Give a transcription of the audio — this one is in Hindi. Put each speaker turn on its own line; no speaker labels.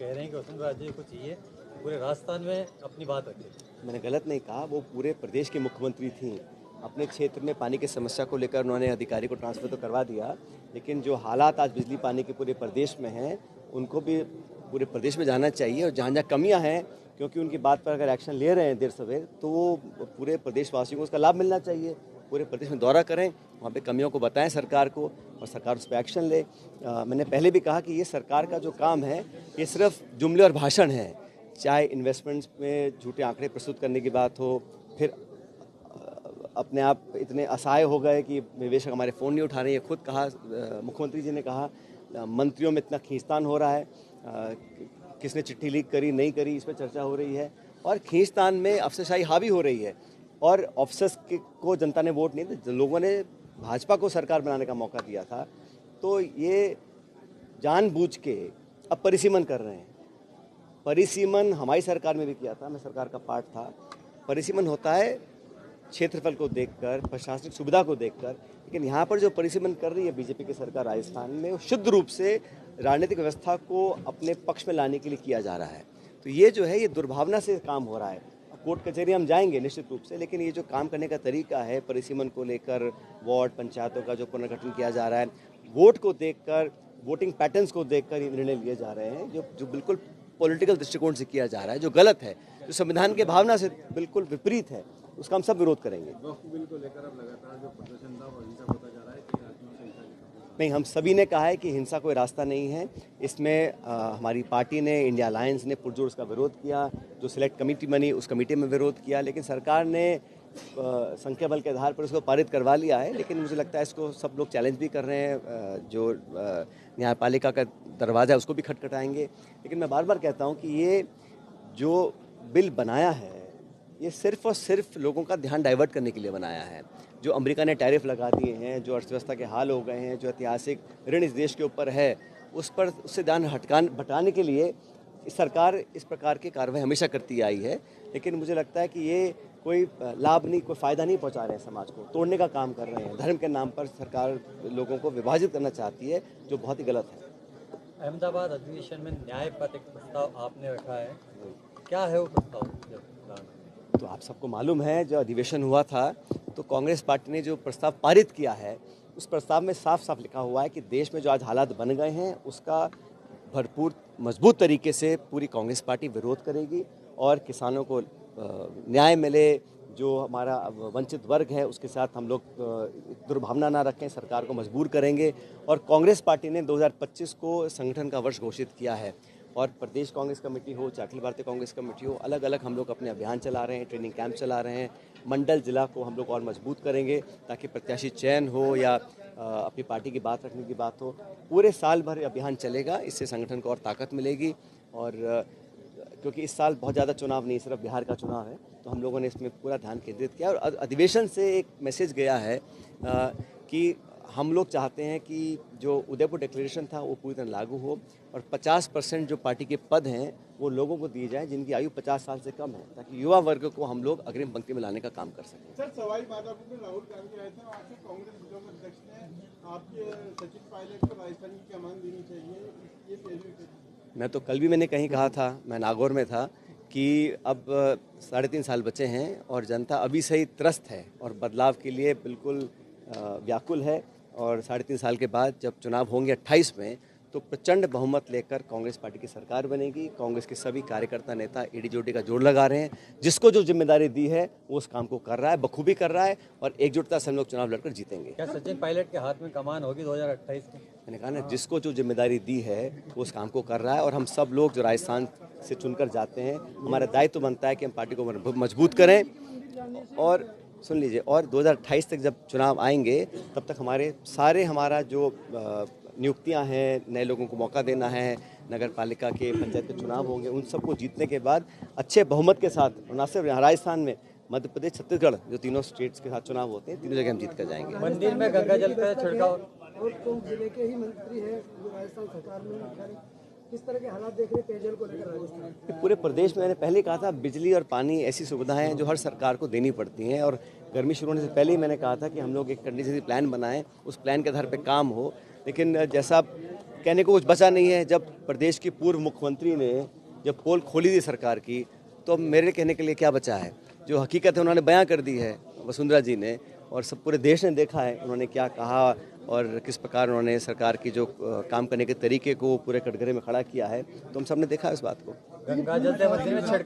कह रहे हैं कि वसुंधरा राजे को चाहिए पूरे राजस्थान में अपनी बात रखे।
मैंने गलत नहीं कहा, वो पूरे प्रदेश की मुख्यमंत्री थी। अपने क्षेत्र में पानी की समस्या को लेकर उन्होंने अधिकारी को ट्रांसफ़र तो करवा दिया, लेकिन जो हालात आज बिजली पानी के पूरे प्रदेश में हैं उनको भी पूरे प्रदेश में जाना चाहिए। और जहाँ जहाँ कमियाँ हैं, क्योंकि उनकी बात पर अगर एक्शन ले रहे हैं देर सवेर, तो वो पूरे प्रदेशवासियों को उसका लाभ मिलना चाहिए। पूरे प्रदेश में दौरा करें, वहाँ पे कमियों को बताएं सरकार को, और सरकार उस पर एक्शन ले। मैंने पहले भी कहा कि ये सरकार का जो काम है ये सिर्फ जुमले और भाषण है। चाहे इन्वेस्टमेंट्स में झूठे आंकड़े प्रस्तुत करने की बात हो, फिर अपने आप इतने असहाय हो गए कि निवेशक हमारे फ़ोन नहीं उठा रहे हैं। खुद कहा, मुख्यमंत्री जी ने कहा मंत्रियों में इतना खींचतान हो रहा है, किसने चिट्ठी लीक करी नहीं करी इस पर चर्चा हो रही है, और खींचतान में अफसरशाही हावी हो रही है। और ऑफिसर्स को जनता ने वोट नहीं दिया, लोगों ने भाजपा को सरकार बनाने का मौका दिया था। तो ये जानबूझ के अब परिसीमन कर रहे हैं। परिसीमन हमारी सरकार में भी किया था, मैं सरकार का पार्ट था। परिसीमन होता है क्षेत्रफल को देखकर, प्रशासनिक सुविधा को देखकर, लेकिन यहाँ पर जो परिसीमन कर रही है बीजेपी की सरकार राजस्थान में, वो शुद्ध रूप से राजनीतिक व्यवस्था को अपने पक्ष में लाने के लिए किया जा रहा है। तो ये जो है ये दुर्भावना से काम हो रहा है। कोर्ट कचहरी हम जाएंगे निश्चित रूप से, लेकिन ये जो काम करने का तरीका है परिसीमन को लेकर, वार्ड पंचायतों का जो पुनर्गठन किया जा रहा है, वोट को देखकर, वोटिंग पैटर्न्स को देखकर ये निर्णय लिए जा रहे हैं, जो बिल्कुल पॉलिटिकल दृष्टिकोण से किया जा रहा है, जो गलत है, जो संविधान के भावना से बिल्कुल विपरीत है, उसका हम सब विरोध करेंगे।
वक्फ बिल को लेकर अब लगातार जो प्रदर्शन था वो हिंसा होता जा रहा है कि राजनीतिक से हिंसा
नहीं, हम सभी ने कहा है कि हिंसा कोई रास्ता नहीं है। इसमें हमारी पार्टी ने, इंडिया अलायंस ने पुरजोर उसका विरोध किया। जो सिलेक्ट कमेटी बनी उस कमेटी में विरोध किया, लेकिन सरकार ने संख्या बल के आधार पर उसको पारित करवा लिया है। लेकिन मुझे लगता है इसको सब लोग चैलेंज भी कर रहे हैं, जो न्यायपालिका का दरवाज़ा है उसको भी खटखटाएंगे। लेकिन मैं बार बार कहता हूँ कि ये जो बिल बनाया है ये सिर्फ और सिर्फ लोगों का ध्यान डाइवर्ट करने के लिए बनाया है। जो अमेरिका ने टैरिफ लगा दिए हैं, जो अर्थव्यवस्था के हाल हो गए हैं, जो ऐतिहासिक ऋण इस देश के ऊपर है, उससे ध्यान हटाने के लिए सरकार इस प्रकार की कार्रवाई हमेशा करती आई है। लेकिन मुझे लगता है कि ये कोई लाभ नहीं, कोई फ़ायदा नहीं पहुंचा रहे हैं, समाज को तोड़ने का काम कर रहे हैं। धर्म के नाम पर सरकार लोगों को विभाजित करना चाहती है, जो बहुत ही गलत है।
अहमदाबाद अधिवेशन में न्याय पर एक प्रस्ताव आपने रखा है, क्या है वो प्रस्ताव?
तो आप सबको मालूम है, जो अधिवेशन हुआ था तो कांग्रेस पार्टी ने जो प्रस्ताव पारित किया है, उस प्रस्ताव में साफ साफ लिखा हुआ है कि देश में जो आज हालात बन गए हैं उसका भरपूर मजबूत तरीके से पूरी कांग्रेस पार्टी विरोध करेगी, और किसानों को न्याय मिले, जो हमारा वंचित वर्ग है उसके साथ हम लोग दुर्भावना ना रखें, सरकार को मजबूर करेंगे। और कांग्रेस पार्टी ने 2025 को संगठन का वर्ष घोषित किया है, और प्रदेश कांग्रेस कमेटी हो, चाहे अखिल भारतीय कांग्रेस कमेटी हो, अलग अलग हम लोग अपने अभियान चला रहे हैं, ट्रेनिंग कैंप चला रहे हैं। मंडल जिला को हम लोग और मजबूत करेंगे ताकि प्रत्याशी चयन हो या अपनी पार्टी की बात रखने की बात हो। पूरे साल भर अभियान चलेगा, इससे संगठन को और ताकत मिलेगी। और क्योंकि इस साल बहुत ज़्यादा चुनाव नहीं, सिर्फ बिहार का चुनाव है, तो हम लोगों ने इसमें पूरा ध्यान केंद्रित किया। और अधिवेशन से एक मैसेज गया है कि हम लोग चाहते हैं कि जो उदयपुर डिक्लेरेशन था वो पूरी तरह लागू हो, और 50% जो पार्टी के पद हैं वो लोगों को दिए जाएं जिनकी आयु 50 साल से कम है, ताकि युवा वर्ग को हम लोग अग्रिम पंक्ति में लाने का काम कर सकें।
सर, सवाई माधोपुर में राहुल गांधी आए थे, वहाँ से कांग्रेस विधायक अध्यक्ष ने आपके सचिन पायलट को राजस्थान की कमान देनी चाहिए, ये पहले
मैं तो कल भी मैंने कहीं कहा था, मैं नागौर में था, कि अब 3.5 साल बचे हैं और जनता अभी से ही त्रस्त है और बदलाव के लिए बिल्कुल व्याकुल है। और 3.5 साल के बाद जब चुनाव होंगे 28 में, तो प्रचंड बहुमत लेकर कांग्रेस पार्टी की सरकार बनेगी। कांग्रेस के सभी कार्यकर्ता नेता एडीजोडी का जोड़ लगा रहे हैं। जिसको जो जिम्मेदारी दी है वो उस काम को कर रहा है, बखूबी कर रहा है, और एकजुटता से हम लोग चुनाव लड़कर जीतेंगे।
क्या सचिन पायलट के हाथ में कमान होगी 2028 में?
मैंने कहा ना, जिसको जो जिम्मेदारी दी है वो उस काम को कर रहा है, और हम सब लोग जो राजस्थान से चुनकर जाते हैं, हमारा दायित्व बनता है कि हम पार्टी को मजबूत करें। और सुन लीजिए, और 2028 तक जब चुनाव आएंगे तब तक हमारा जो नियुक्तियां हैं, नए लोगों को मौका देना है, नगर पालिका के, पंचायत के चुनाव होंगे, उन सबको जीतने के बाद अच्छे बहुमत के साथ, न सिर्फ राजस्थान में, मध्य प्रदेश, छत्तीसगढ़, जो तीनों स्टेट्स के साथ चुनाव होते हैं, तीनों जगह हम जीत कर जाएंगे।
मंदिर में गंगा जल का छिड़काव,
और टोंक जिले के ही मंत्री है राजस्थान सरकार में, किस तरह के हालात देख रहे हैं पेयजल को लेकर राजस्थान?
पूरे प्रदेश में मैंने पहले कहा था, बिजली और पानी ऐसी सुविधाएं हैं जो हर सरकार को देनी पड़ती हैं, और गर्मी शुरू होने से पहले ही मैंने कहा था कि हम लोग एक कंटीजेंसी प्लान बनाएं, उस प्लान के आधार पर काम हो। लेकिन जैसा कहने को कुछ बचा नहीं है। जब प्रदेश की पूर्व मुख्यमंत्री ने जब पोल खोली थी सरकार की, तो मेरे कहने के लिए क्या बचा है। जो हकीकत है उन्होंने बयां कर दी है वसुंधरा जी ने, और सब पूरे देश ने देखा है उन्होंने क्या कहा और किस प्रकार उन्होंने सरकार की जो काम करने के तरीके को पूरे कटघरे में खड़ा किया है। तो हम सब ने देखा इस बात को।
गंगा जल से मंदिर में